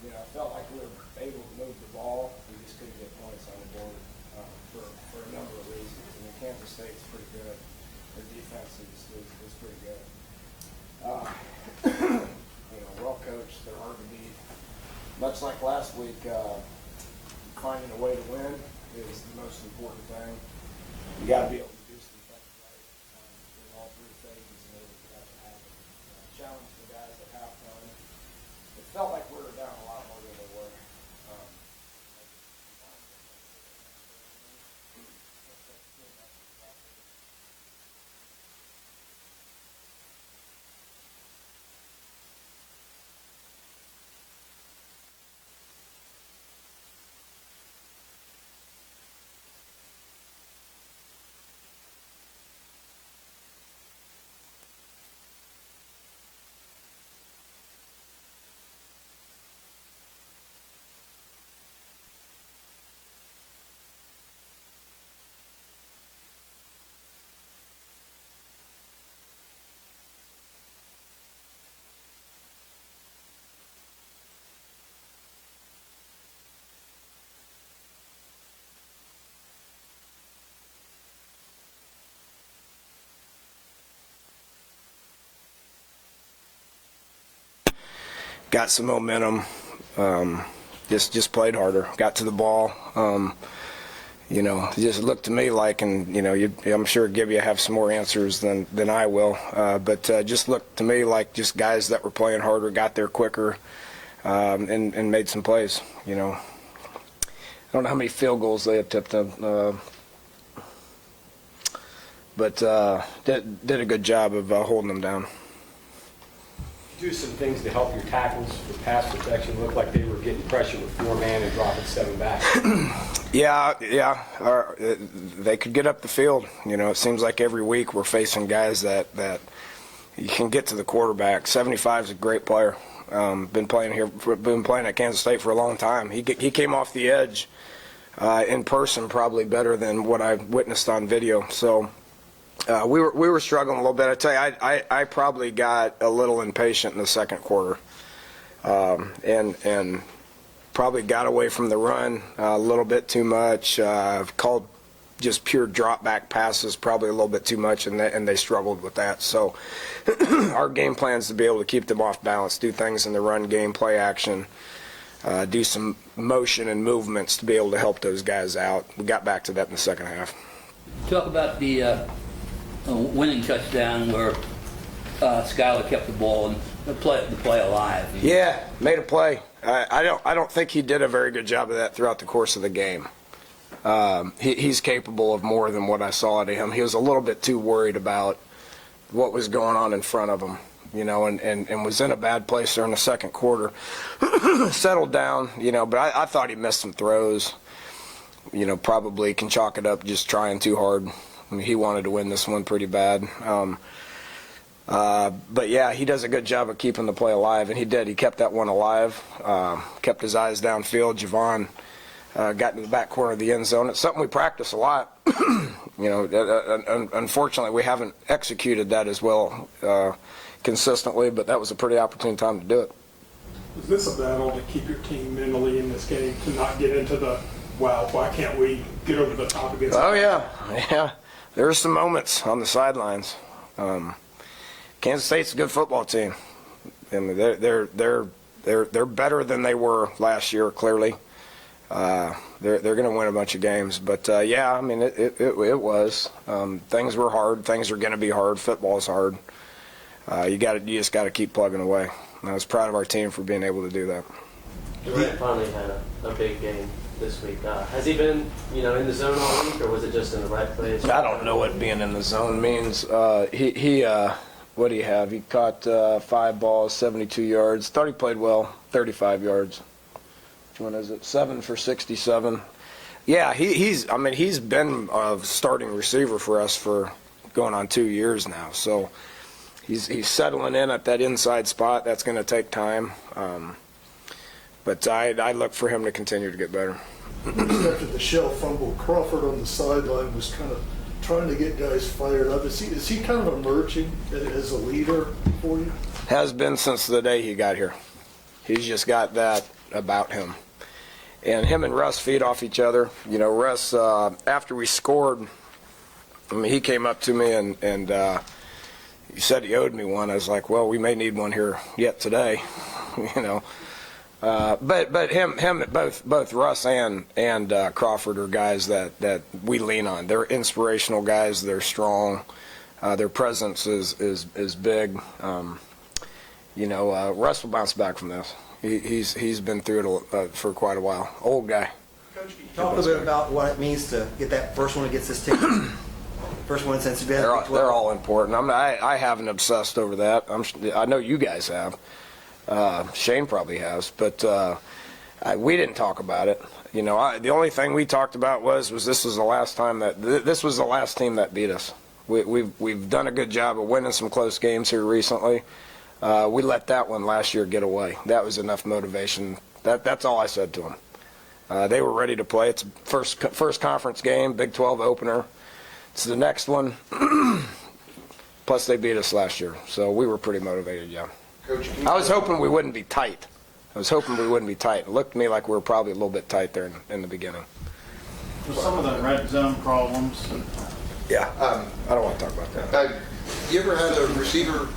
I felt like we were able to move the ball. We just couldn't get points on the board for a number of reasons. I mean, Kansas State's pretty good. Their defense is pretty good. Well coached. They're hard to beat. Much like last week, finding a way to win is the most important thing. You got to be able to do some things right in all three phases in order for that to happen. Challenge the guys at halftime. It felt like we were down a lot more than we were. Got some momentum. Just played harder. Got to the ball. It just looked to me like, and I'm sure Gibby have some more answers than I will. But just looked to me like just guys that were playing harder, got there quicker, and made some plays. I don't know how many field goals they attempted, but did a good job of holding them down. Do some things to help your tackles for pass protection. It looked like they were getting pressure with 4-man and dropping 7 back. Yeah. They could get up the field. It seems like every week we're facing guys that you can get to the quarterback. 75 is a great player. Been playing at Kansas State for a long time. He came off the edge in person probably better than what I witnessed on video. So. We were struggling a little bit. I tell you, I probably got a little impatient in the second quarter, and probably got away from the run a little bit too much. Called just pure drop back passes probably a little bit too much, and they struggled with that. So our game plan is to be able to keep them off balance, do things in the run game, play action, do some motion and movements to be able to help those guys out. We got back to that in the second half. Talk about the winning touchdown where Skyler kept the ball and the play alive. Yeah, made a play. I don't think he did a very good job of that throughout the course of the game. He's capable of more than what I saw out of him. He was a little bit too worried about what was going on in front of him, and was in a bad place during the second quarter. Settled down, but I thought he missed some throws. Probably can chalk it up just trying too hard. I mean, he wanted to win this one pretty bad. But, yeah, he does a good job of keeping the play alive, and he did. He kept that one alive, kept his eyes downfield. Javon got into the back corner of the end zone. It's something we practice a lot. Unfortunately, we haven't executed that as well consistently, but that was a pretty opportune time to do it. Was this a battle to keep your team mentally in this game, to not get into the, wow, why can't we get over the top against Oh, yeah. There were some moments on the sidelines. Kansas State's a good football team. I mean, they're better than they were last year. Clearly, they're going to win a bunch of games. But yeah, I mean, it was. Things were hard. Things are going to be hard. Football's hard. You just got to keep plugging away. And I was proud of our team for being able to do that. Durant finally had a big game this week. Has he been, in the zone all week, or was it just in the right place? I don't know what being in the zone means. He what do you have? He caught 5 balls, 72 yards. Thought he played well, 35 yards. Which one is it? 7 for 67. Yeah, he's been a starting receiver for us for going on 2 years now. So he's settling in at that inside spot. That's going to take time. But I look for him to continue to get better. After the shell fumble, Crawford on the sideline was kind of trying to get guys fired up. Is he kind of emerging as a leader for you? Has been since the day he got here. He's just got that about him. And him and Russ feed off each other. You know, Russ, after we scored, I mean, he came up to me and he said he owed me one. I was like, well, we may need one here yet today, you know. But both Russ and Crawford are guys that we lean on. They're inspirational guys. They're strong. Their presence is big. You know, Russ will bounce back from this. He's been through it for quite a while. Old guy. Coach, can you talk a little bit about what it means to get that first one against this team? First one since you've been They're, at Big 12. they're all important. I haven't obsessed over that. I know you guys have. Shane probably has, but we didn't talk about it. You know, the only thing we talked about was this was the last time this was the last team that beat us. We've done a good job of winning some close games here recently. We let that one last year get away. That was enough motivation. That's all I said to them. They were ready to play. It's first conference game, Big 12 opener. It's the next one. Plus they beat us last year, so we were pretty motivated, yeah. Coach, I was hoping we wouldn't be tight. It looked to me like we were probably a little bit tight there in the beginning. With some of the red zone problems. Yeah, I don't want to talk about that. you ever had a receiver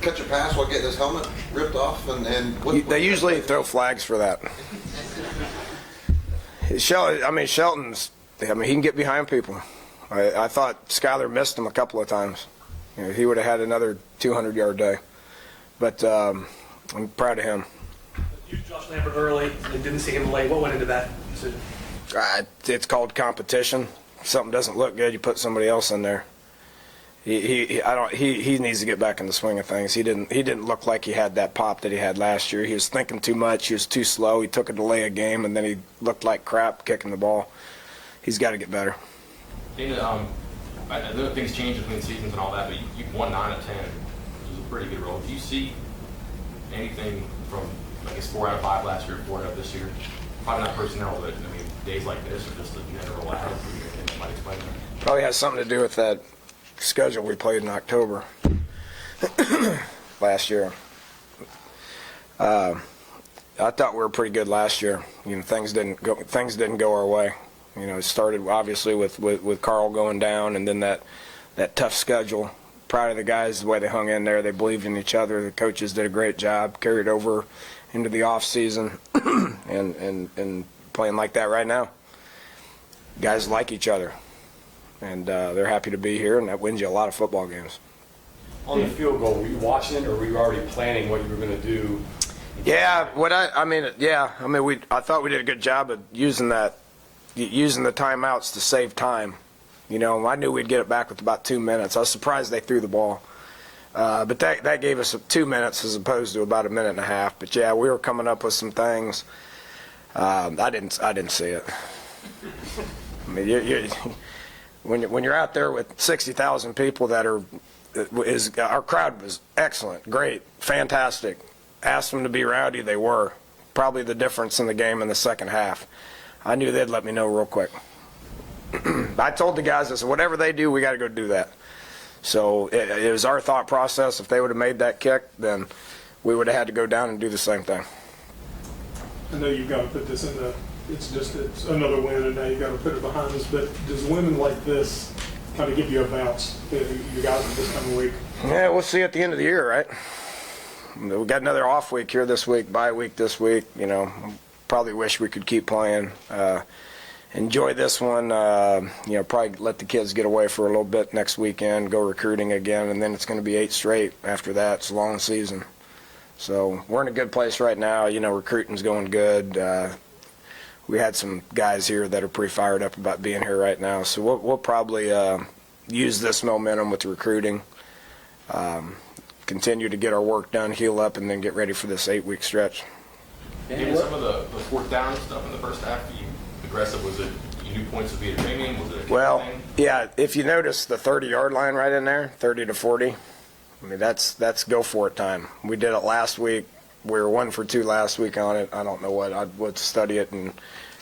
catch a pass while getting his helmet ripped off? They usually throw flags for that. Shelton's, he can get behind people. I thought Skyler missed him a couple of times. You know, he would have had another 200-yard day. But I'm proud of him. You used Josh Lambert early and didn't see him late. What went into that decision? It's called competition. If something doesn't look good, you put somebody else in there. He needs to get back in the swing of things. He didn't look like he had that pop that he had last year. He was thinking too much. He was too slow. He took a delay of game, and then he looked like crap kicking the ball. He's got to get better. Dana, I know things change between seasons and all that, but you won 9 of 10, which is a pretty good roll. Do you see anything from, I guess, 4 out of 5 last year, 4 out of this year? Probably not personnel, but I mean, days like this are just a general attitude that might explain that. Probably has something to do with that schedule we played in October last year. I thought we were pretty good last year. You know, things didn't go our way. You know, it started obviously with Carl going down, and then that tough schedule. Proud of the guys, the way they hung in there. They believed in each other. The coaches did a great job, carried over into the off season, and playing like that right now. Guys like each other, and they're happy to be here, and that wins you a lot of football games. On the field goal, were you watching it, or were you already planning what you were going to do? Yeah, I thought we did a good job of using the timeouts to save time. You know, I knew we'd get it back with about 2 minutes. I was surprised they threw the ball. But that gave us 2 minutes as opposed to about a minute and a half. But yeah, we were coming up with some things. I didn't see it. I mean, when you're out there with 60,000 people our crowd was excellent, great, fantastic. Asked them to be rowdy, they were. Probably the difference in the game in the second half. I knew they'd let me know real quick. I told the guys, I said, whatever they do, we got to go do that. So it was our thought process. If they would have made that kick, then we would have had to go down and do the same thing. I know you've got to put this in it's another win, and now you've got to put it behind us, but does winning like this kind of give you a bounce, you guys, this coming week? Yeah, we'll see at the end of the year, right? We got another off week here this week, bye week this week. You know, probably wish we could keep playing. Enjoy this one. You know, probably let the kids get away for a little bit next weekend, go recruiting again, and then it's going to be 8 straight after that. It's a long season. So we're in a good place right now. You know, recruiting's going good. We had some guys here that are pretty fired up about being here right now. So we'll probably use this momentum with the recruiting, continue to get our work done, heal up, and then get ready for this 8-week stretch. Given some of the fourth down stuff in the first half, you aggressive? Was it you knew points would be a premium? Was it a kick Well, thing? yeah, if you notice the 30-yard line right in there, 30 to 40, I mean, that's go for it time. We did it last week. We were 1 for 2 last week on it. I don't know what. I would study it and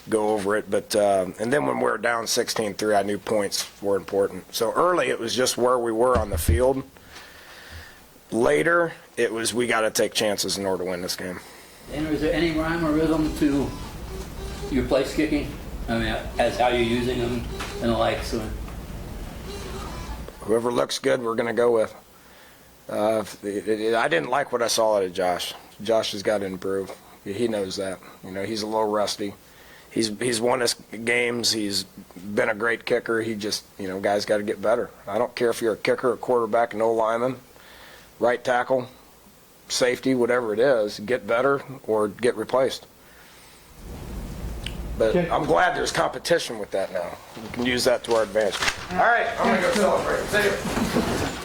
go over it. But and then when we were down 16-3, I knew points were important. So early it was just where we were on the field. Later it was we got to take chances in order to win this game. And is there any rhyme or rhythm to your place kicking? I mean, as how you're using them and the like. So Whoever looks good, we're going to go with. I didn't like what I saw out of Josh. Josh has got to improve. He knows that. You know, he's a little rusty. He's won his games. He's been a great kicker. He just, you know, guys got to get better. I don't care if you're a kicker, a quarterback, no lineman, right tackle, safety, whatever it is, get better or get replaced. But I'm glad there's competition with that now. We can use that to our advantage. All right, I'm going to go celebrate. See you.